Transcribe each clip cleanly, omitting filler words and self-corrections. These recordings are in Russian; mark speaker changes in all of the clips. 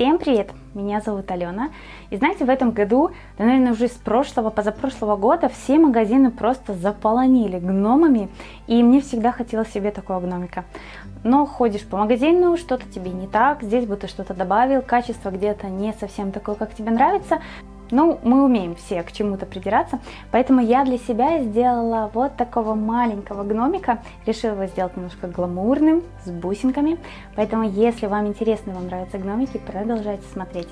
Speaker 1: Всем привет! Меня зовут Алена. И знаете, в этом году, да, наверное, уже с прошлого, позапрошлого года все магазины просто заполонили гномами. И мне всегда хотелось себе такого гномика. Но ходишь по магазину, что-то тебе не так, здесь будто что-то добавил, качество где-то не совсем такое, как тебе нравится. Ну, мы умеем все к чему-то придираться, поэтому я для себя сделала вот такого маленького гномика. Решила его сделать немножко гламурным, с бусинками. Поэтому, если вам интересны, вам нравятся гномики, продолжайте смотреть.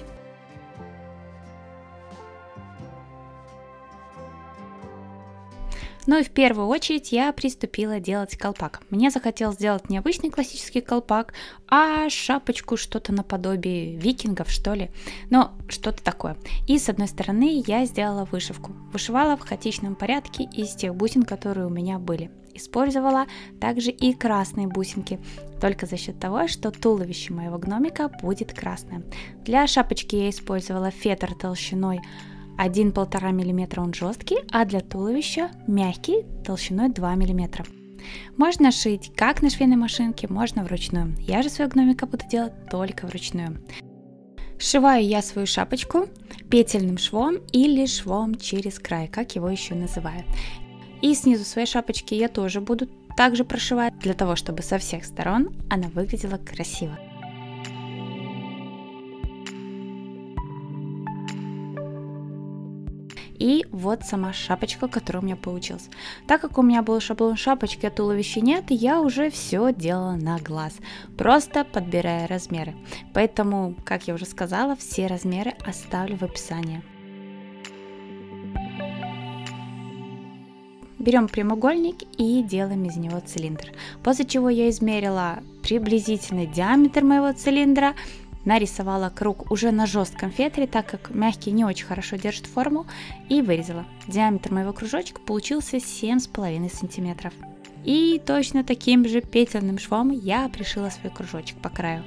Speaker 1: Ну и в первую очередь я приступила делать колпак. Мне захотелось сделать не обычный классический колпак, а шапочку, что-то наподобие викингов, что ли. Но что-то такое. И с одной стороны я сделала вышивку. Вышивала в хаотичном порядке из тех бусин, которые у меня были. Использовала также и красные бусинки, только за счет того, что туловище моего гномика будет красное. Для шапочки я использовала фетр толщиной 1,5 мм, он жесткий, а для туловища мягкий, толщиной 2 мм. Можно шить как на швейной машинке, можно вручную. Я же своего гномика буду делать только вручную. Сшиваю я свою шапочку петельным швом или швом через край, как его еще называют. И снизу своей шапочки я тоже буду также прошивать, для того, чтобы со всех сторон она выглядела красиво. И вот сама шапочка, которая у меня получилась. Так как у меня был шаблон шапочки, а туловища нет, я уже все делала на глаз, просто подбирая размеры. Поэтому, как я уже сказала, все размеры оставлю в описании. Берем прямоугольник и делаем из него цилиндр. После чего я измерила приблизительный диаметр моего цилиндра, нарисовала круг уже на жестком фетре, так как мягкий не очень хорошо держит форму, и вырезала. Диаметр моего кружочка получился 7,5 см. И точно таким же петельным швом я пришила свой кружочек по краю.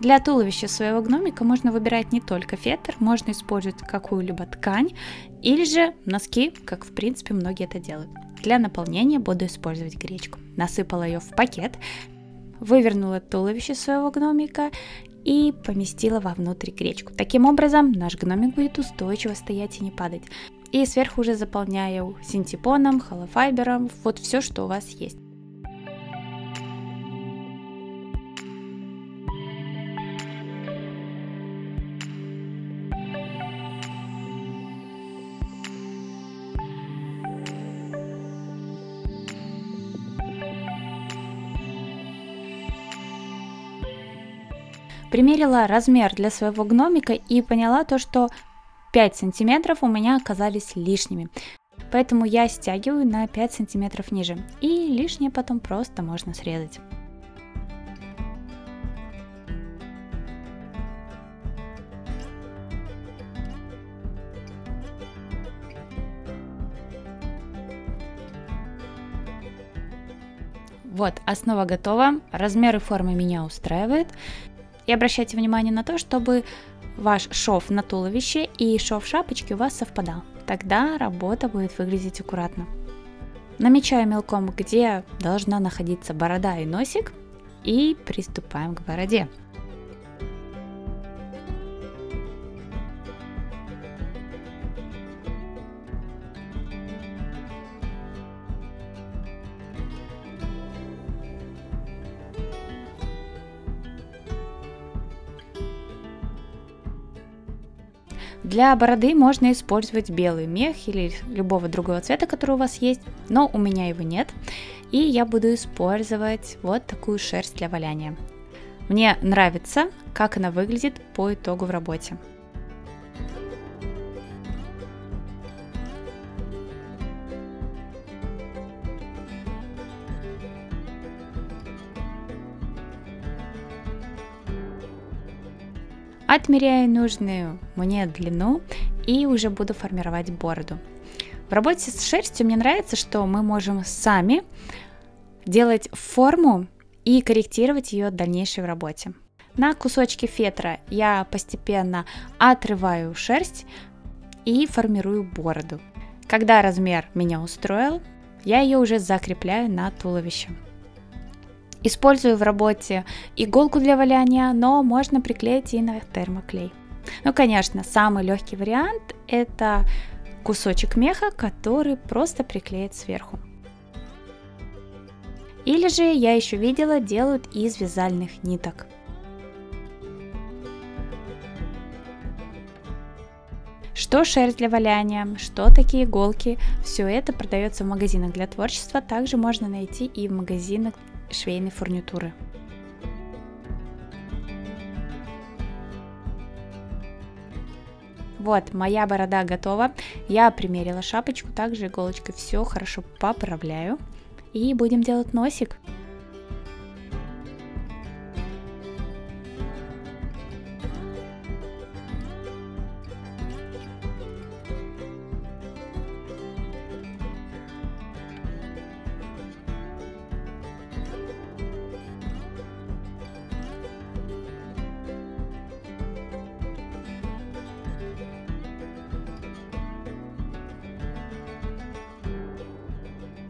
Speaker 1: Для туловища своего гномика можно выбирать не только фетр, можно использовать какую-либо ткань или же носки, как в принципе многие это делают. Для наполнения буду использовать гречку. Насыпала ее в пакет, вывернула туловище своего гномика и поместила вовнутрь гречку. Таким образом наш гномик будет устойчиво стоять и не падать. И сверху уже заполняю синтепоном, холофайбером, вот все, что у вас есть. Примерила размер для своего гномика и поняла то, что 5 сантиметров у меня оказались лишними. Поэтому я стягиваю на 5 сантиметров ниже. И лишнее потом просто можно срезать. Вот, основа готова. Размеры формы меня устраивают. И обращайте внимание на то, чтобы ваш шов на туловище и шов шапочки у вас совпадал. Тогда работа будет выглядеть аккуратно. Намечаю мелком, где должна находиться борода и носик, и приступаем к бороде. Для бороды можно использовать белый мех или любого другого цвета, который у вас есть, но у меня его нет. И я буду использовать вот такую шерсть для валяния. Мне нравится, как она выглядит по итогу в работе. отмеряю нужную мне длину и уже буду формировать бороду. В работе с шерстью мне нравится, что мы можем сами делать форму и корректировать ее в дальнейшей работе. На кусочке фетра я постепенно отрываю шерсть и формирую бороду. Когда размер меня устроил, я ее уже закрепляю на туловище. Использую в работе иголку для валяния, но можно приклеить и на термоклей. Ну, конечно, самый легкий вариант — это кусочек меха, который просто приклеить сверху. Или же я еще видела, делают из вязальных ниток. Что шерсть для валяния, что такие иголки, все это продается в магазинах для творчества, также можно найти и в магазинах швейной фурнитуры. Вот, моя борода готова. Я примерила шапочку, также иголочкой все хорошо поправляю. И будем делать носик.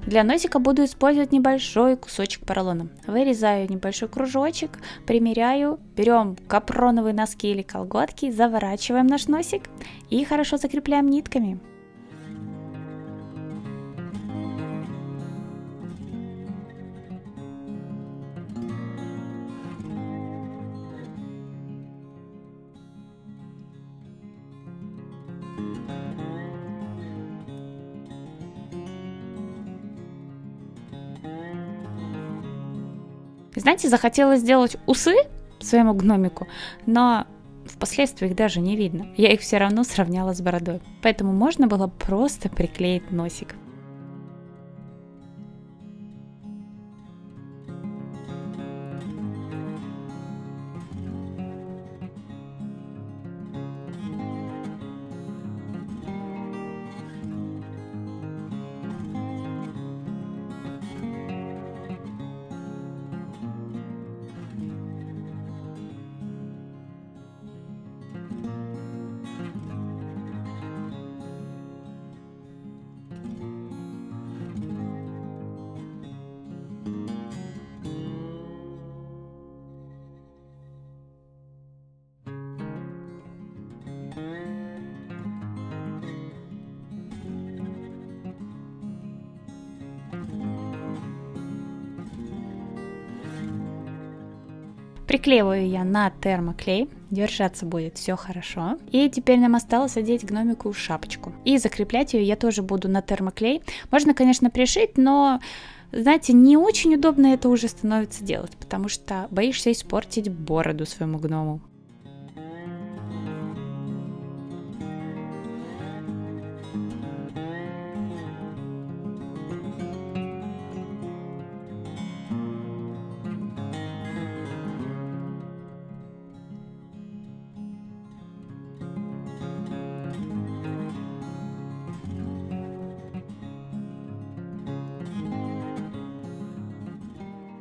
Speaker 1: Для носика буду использовать небольшой кусочек поролона. Вырезаю небольшой кружочек, примеряю, берем капроновые носки или колготки, заворачиваем наш носик и хорошо закрепляем нитками. Знаете, захотелось сделать усы своему гномику, но впоследствии их даже не видно. Я их все равно сравняла с бородой, поэтому можно было просто приклеить носик. Приклеиваю я на термоклей, держаться будет все хорошо. И теперь нам осталось одеть гномику шапочку. И закреплять ее я тоже буду на термоклей. Можно, конечно, пришить, но, знаете, не очень удобно это уже становится делать, потому что боишься испортить бороду своему гному.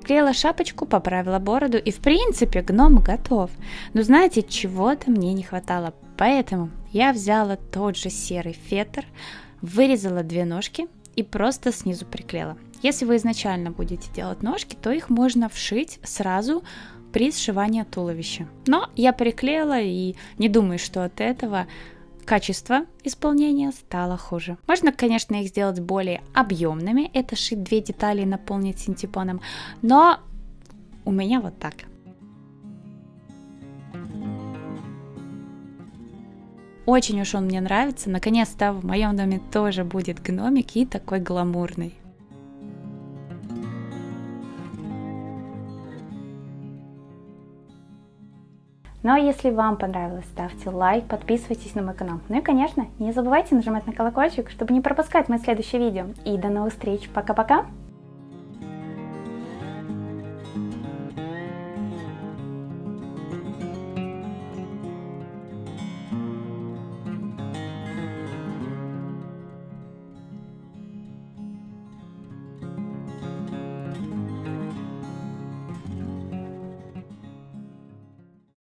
Speaker 1: Приклеила шапочку, поправила бороду, и в принципе гном готов. Но знаете, чего-то мне не хватало, поэтому я взяла тот же серый фетр, вырезала две ножки и просто снизу приклеила. Если вы изначально будете делать ножки, то их можно вшить сразу при сшивании туловища. Но я приклеила и не думаю, что от этого качество исполнения стало хуже. Можно, конечно, их сделать более объемными, это шить две детали и наполнить синтепоном, но у меня вот так. Очень уж он мне нравится, наконец-то в моем доме тоже будет гномик и такой гламурный. Ну а если вам понравилось, ставьте лайк, подписывайтесь на мой канал. Ну и, конечно, не забывайте нажимать на колокольчик, чтобы не пропускать мои следующие видео. И до новых встреч. Пока-пока!